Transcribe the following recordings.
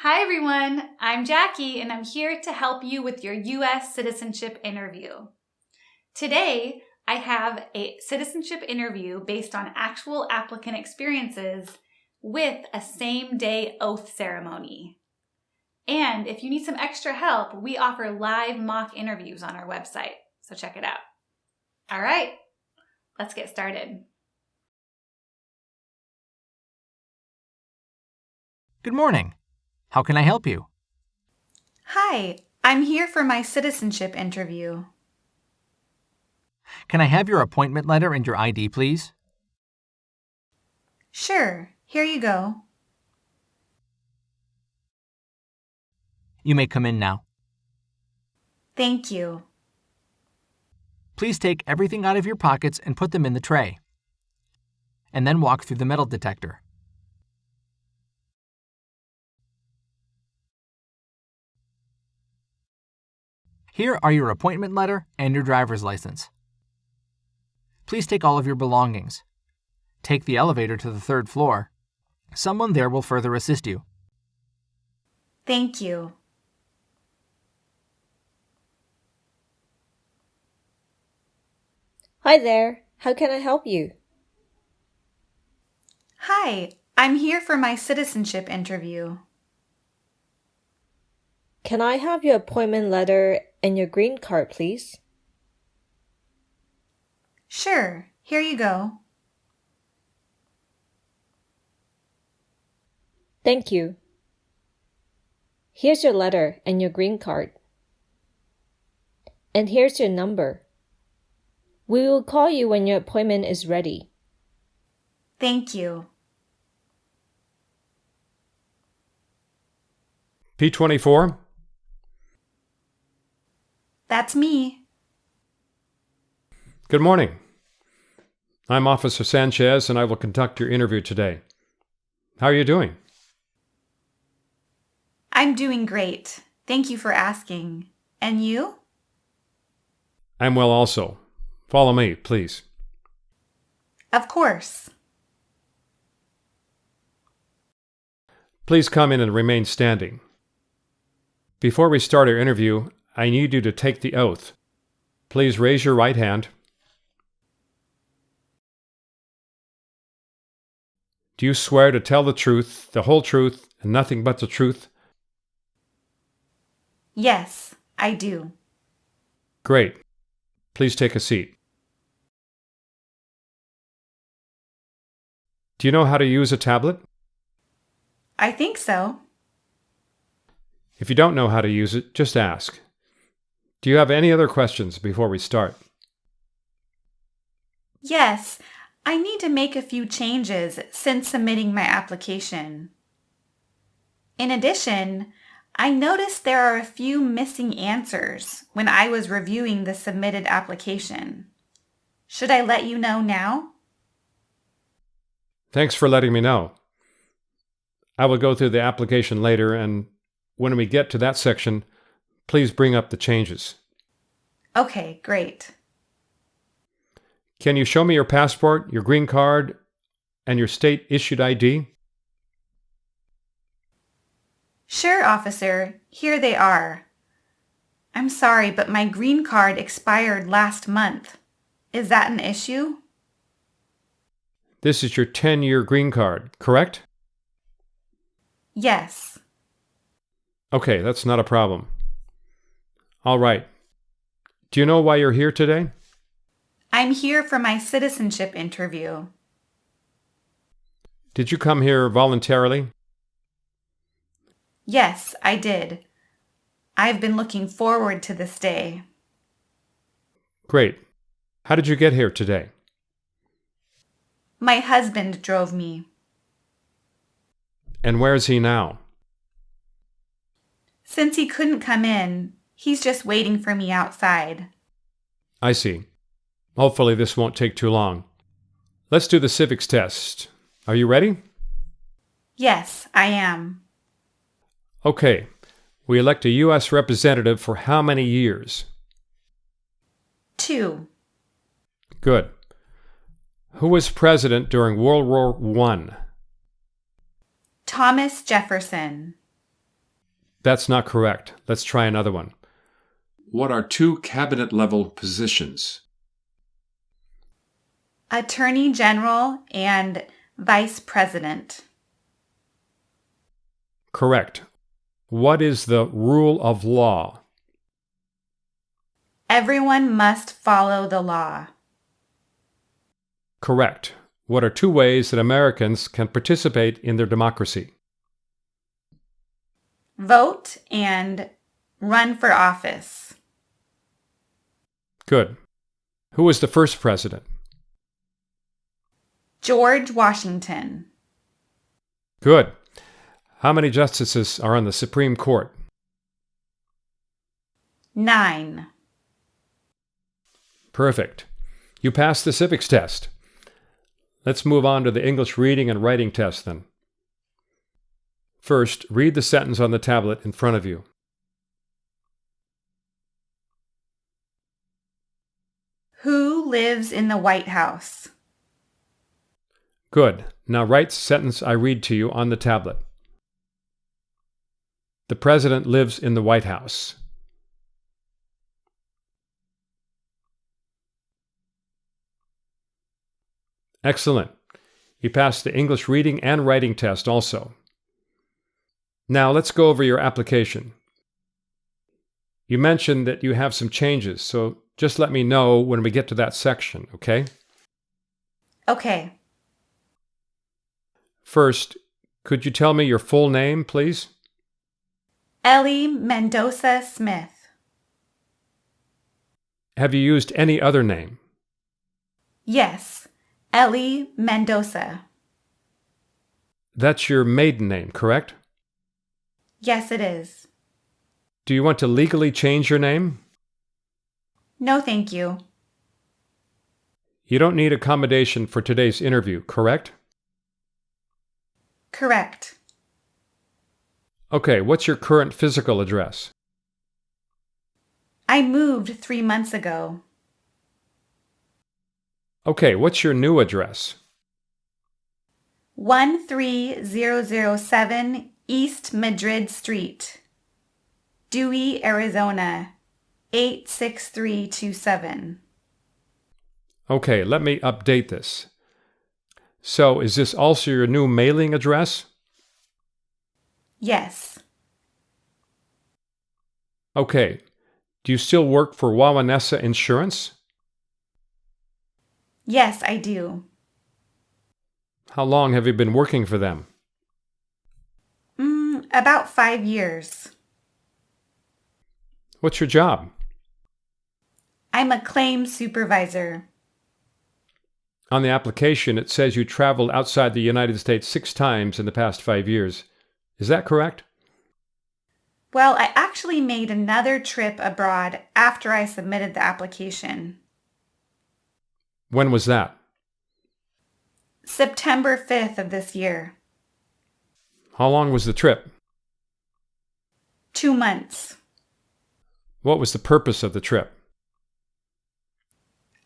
Hi everyone, I'm Jackie and I'm here to help you with your U.S. citizenship interview. Today, I have a citizenship interview based on actual applicant experiences with a same-day oath ceremony. And if you need some extra help, we offer live mock interviews on our website, so check it out. All right, let's get started. Good morning. How can I help you? Hi, I'm here for my citizenship interview. Can I have your appointment letter and your ID, please? Sure, here you go. You may come in now. Thank you. Please take everything out of your pockets and put them in the tray. And then walk through the metal detector. Here are your appointment letter and your driver's license. Please take all of your belongings. Take the elevator to the third floor. Someone there will further assist you. Thank you. Hi there. How can I help you? Hi, I'm here for my citizenship interview. Can I have your appointment letter and your green card, please? Sure, here you go. Thank you. Here's your letter and your green card. And here's your number. We will call you when your appointment is ready. Thank you. P24? That's me. Good morning. I'm Officer Sanchez, and I will conduct your interview today. How are you doing? I'm doing great. Thank you for asking. And you? I'm well also. Follow me, please. Of course. Please come in and remain standing. Before we start our interview, I need you to take the oath. Please raise your right hand. Do you swear to tell the truth, the whole truth, and nothing but the truth? Yes, I do. Great. Please take a seat. Do you know how to use a tablet? I think so. If you don't know how to use it, just ask. Do you have any other questions before we start? Yes, I need to make a few changes since submitting my application. In addition, I noticed there are a few missing answers when I was reviewing the submitted application. Should I let you know now? Thanks for letting me know. I will go through the application later, and when we get to that section, please bring up the changes. Okay, great. Can you show me your passport, your green card, and your state-issued ID? Sure, officer. Here they are. I'm sorry, but my green card expired last month. Is that an issue? This is your 10-year green card, correct? Yes. Okay, that's not a problem. All right. Do you know why you're here today? I'm here for my citizenship interview. Did you come here voluntarily? Yes, I did. I've been looking forward to this day. Great. How did you get here today? My husband drove me. And where is he now? Since he couldn't come in, he's just waiting for me outside. I see. Hopefully this won't take too long. Let's do the civics test. Are you ready? Yes, I am. Okay. We elect a U.S. representative for how many years? 2. Good. Who was president during World War I? Thomas Jefferson. That's not correct. Let's try another one. What are two cabinet-level positions? Attorney General and Vice President. Correct. What is the rule of law? Everyone must follow the law. Correct. What are two ways that Americans can participate in their democracy? Vote and run for office. Good. Who was the first president? George Washington. Good. How many justices are on the Supreme Court? 9. Perfect. You passed the Civics test. Let's move on to the English reading and writing test then. First, read the sentence on the tablet in front of you. Who lives in the White House? Good. Now write the sentence I read to you on the tablet. The President lives in the White House. Excellent. You passed the English reading and writing test also. Now let's go over your application. You mentioned that you have some changes, so just let me know when we get to that section, okay? Okay. First, could you tell me your full name, please? Ellie Mendoza Smith. Have you used any other name? Yes, Ellie Mendoza. That's your maiden name, correct? Yes, it is. Do you want to legally change your name? No, thank you. You don't need accommodation for today's interview, correct? Correct. Okay, what's your current physical address? I moved 3 months ago. Okay, what's your new address? 13007 East Madrid Street, Dewey, Arizona, 86327. Okay, let me update this. So, is this also your new mailing address? Yes. Okay. Do you still work for Wawanesa Insurance? Yes, I do. How long have you been working for them? About 5 years. What's your job? I'm a claims supervisor. On the application, it says you traveled outside the United States 6 times in the past 5 years. Is that correct? Well, I actually made another trip abroad after I submitted the application. When was that? September 5th of this year. How long was the trip? 2 months. What was the purpose of the trip?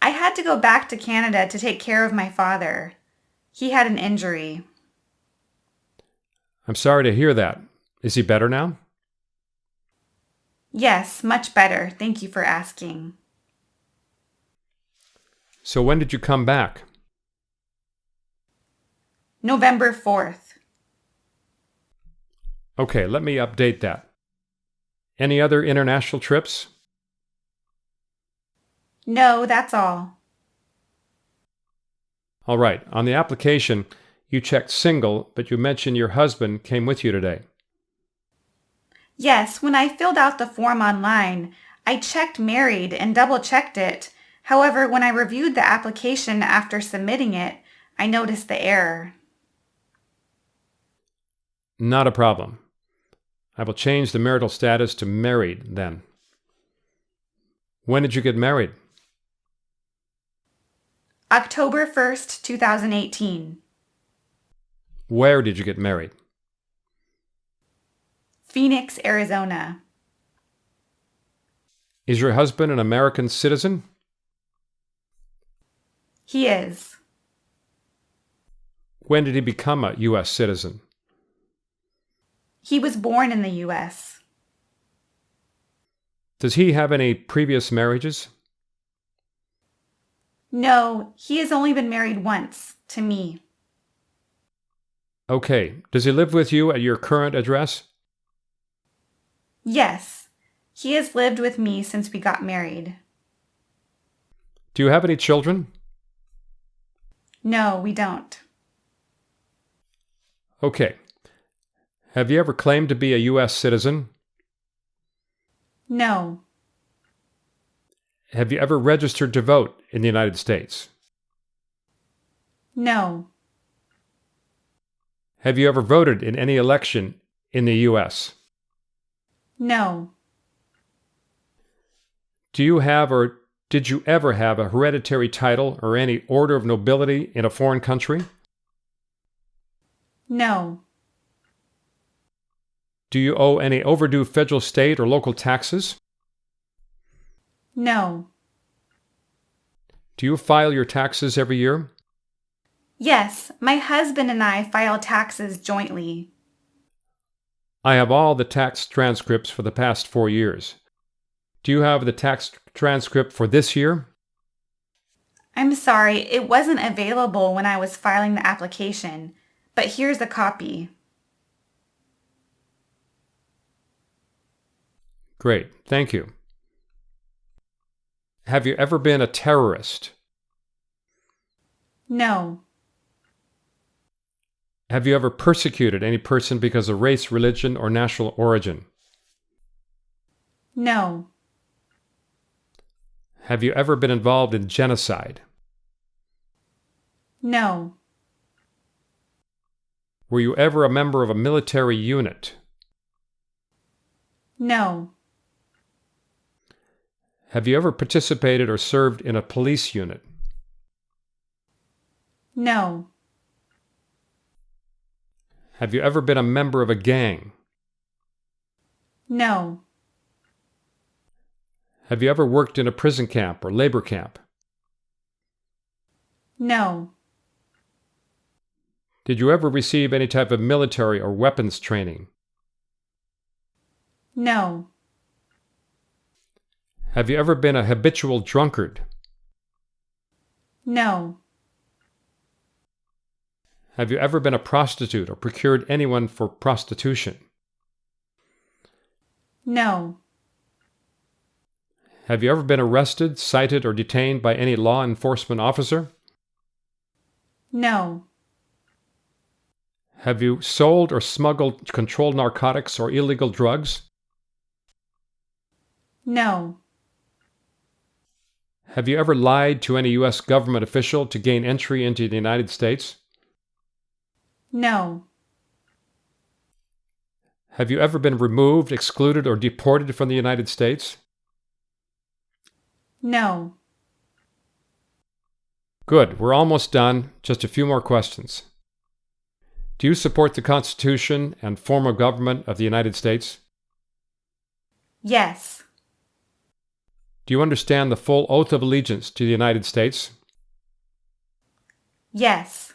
I had to go back to Canada to take care of my father. He had an injury. I'm sorry to hear that. Is he better now? Yes, much better. Thank you for asking. So when did you come back? November 4th. Okay, let me update that. Any other international trips? No, that's all. All right, on the application, you checked single, but you mentioned your husband came with you today. Yes, when I filled out the form online, I checked married and double-checked it. However, when I reviewed the application after submitting it, I noticed the error. Not a problem. I will change the marital status to married then. When did you get married? October 1st, 2018. Where did you get married? Phoenix, Arizona. Is your husband an American citizen? He is. When did he become a U.S. citizen? He was born in the U.S. Does he have any previous marriages? No, he has only been married once, to me. Okay. Does he live with you at your current address? Yes, he has lived with me since we got married. Do you have any children? No, we don't. Okay. Have you ever claimed to be a U.S. citizen? No, Have you ever registered to vote in the United States? no, Have you ever voted in any election in the U.S.? no, Do you have or did you ever have a hereditary title or any order of nobility in a foreign country? no, Do you owe any overdue federal, state, or local taxes? no. Do you file your taxes every year? Yes, my husband and I file taxes jointly. I have all the tax transcripts for the past 4 years. Do you have the tax transcript for this year? I'm sorry, it wasn't available when I was filing the application, but here's a copy. Great, thank you. Have you ever been a terrorist? No, Have you ever persecuted any person because of race, religion, or national origin? no, Have you ever been involved in genocide? no, Were you ever a member of a military unit? no, Have you ever participated or served in a police unit? no, Have you ever been a member of a gang? no, Have you ever worked in a prison camp or labor camp? no, Did you ever receive any type of military or weapons training? no, Have you ever been a habitual drunkard? no, Have you ever been a prostitute or procured anyone for prostitution? no, Have you ever been arrested, cited, or detained by any law enforcement officer? no, Have you sold or smuggled controlled narcotics or illegal drugs? no, Have you ever lied to any U.S. government official to gain entry into the United States? no, Have you ever been removed, excluded, or deported from the United States? no. Good, we're almost done. Just a few more questions. Do you support the Constitution and form of government of the United States? Yes, Do you understand the full oath of allegiance to the United States? yes,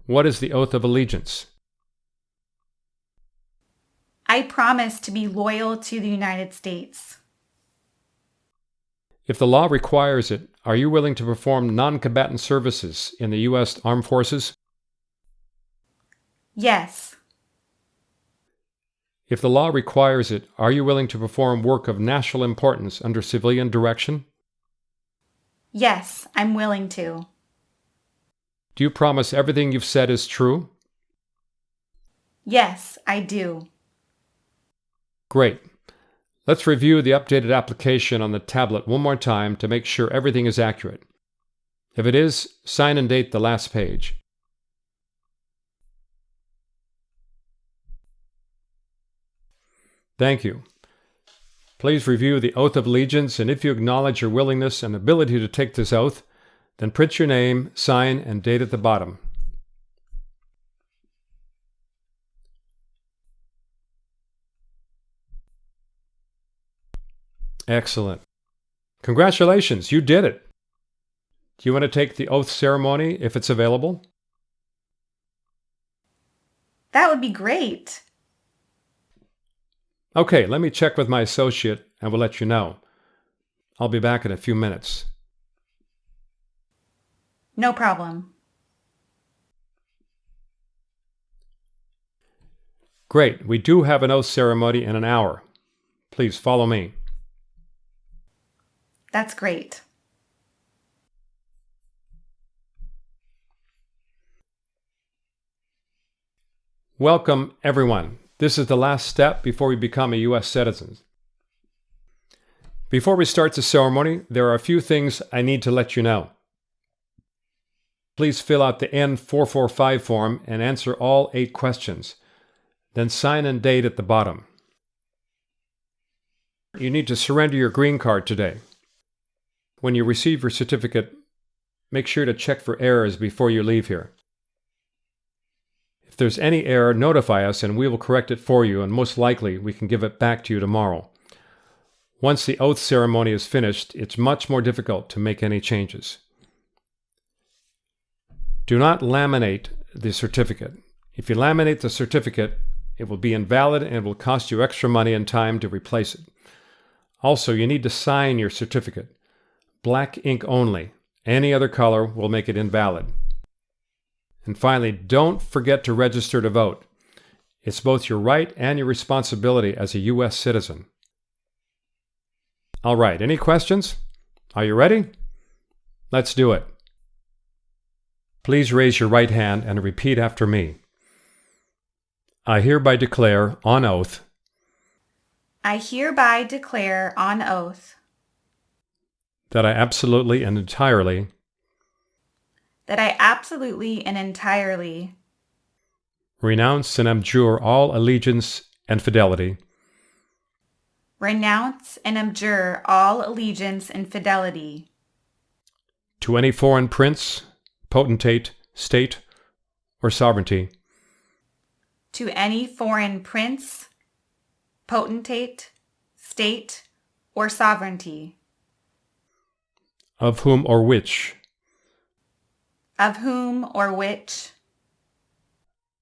What is the oath of allegiance? I promise to be loyal to the United States. If the law requires it, are you willing to perform non-combatant services in the U.S. Armed Forces? Yes, If the law requires it, are you willing to perform work of national importance under civilian direction? yes, I'm willing to. Do you promise everything you've said is true? Yes, I do. Great. Let's review the updated application on the tablet one more time to make sure everything is accurate. If it is, sign and date the last page. Thank you. Please review the oath of allegiance, and if you acknowledge your willingness and ability to take this oath, then print your name, sign, and date at the bottom. Excellent. Congratulations, you did it. Do you want to take the oath ceremony if it's available? That would be great. Okay, let me check with my associate and we'll let you know. I'll be back in a few minutes. No problem. Great, we do have an oath ceremony in an hour. Please follow me. That's great. Welcome, everyone. This is the last step before we become a U.S. citizen. Before we start the ceremony, there are a few things I need to let you know. Please fill out the N-445 form and answer all 8 questions. Then sign and date at the bottom. You need to surrender your green card today. When you receive your certificate, make sure to check for errors before you leave here. If there's any error, notify us and we will correct it for you, and most likely we can give it back to you tomorrow. Once the oath ceremony is finished, it's much more difficult to make any changes. Do not laminate the certificate. If you laminate the certificate, it will be invalid and it will cost you extra money and time to replace it. Also, you need to sign your certificate. Black ink only. Any other color will make it invalid. And finally, don't forget to register to vote. It's both your right and your responsibility as a U.S. citizen. All right, any questions? Are you ready? Let's do it. Please raise your right hand and repeat after me. I hereby declare on oath. I hereby declare on oath That I absolutely and entirely renounce and abjure all allegiance and fidelity to any foreign prince, potentate, state, or sovereignty, of whom or which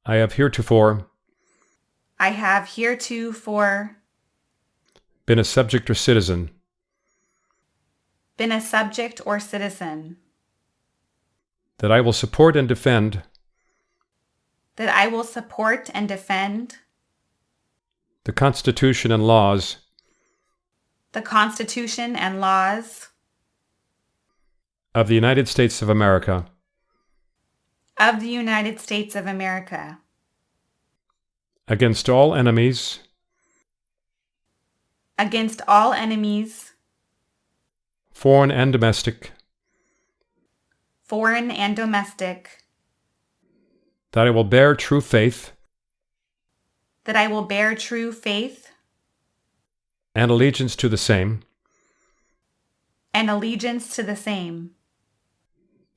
I have heretofore been a subject or citizen, that I will support and defend the Constitution and laws of the United States of America against all enemies, foreign and domestic, that I will bear true faith and allegiance to the same,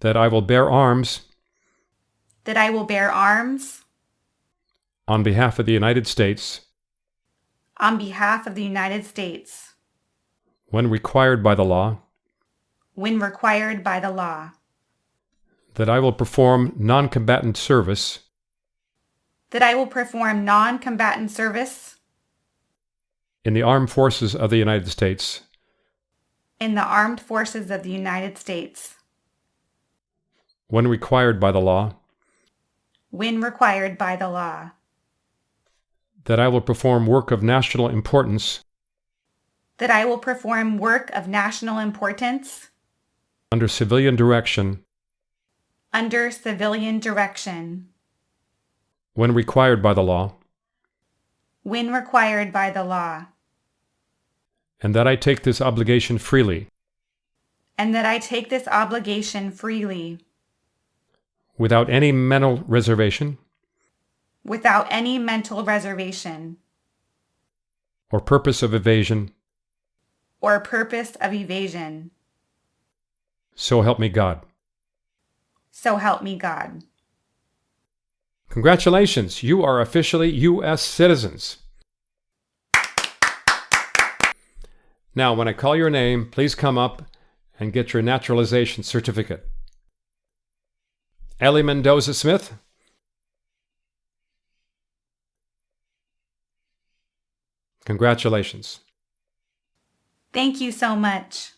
that I will bear arms on behalf of the United States when required by the law, that I will perform non-combatant service in the armed forces of the United States when required by the law, that I will perform work of national importance under civilian direction when required by the law, and that I take this obligation freely without any mental reservation or purpose of evasion. So help me God. Congratulations, you are officially U.S. citizens. Now, when I call your name, please come up and get your naturalization certificate. Ellie Mendoza Smith. Congratulations. Thank you so much.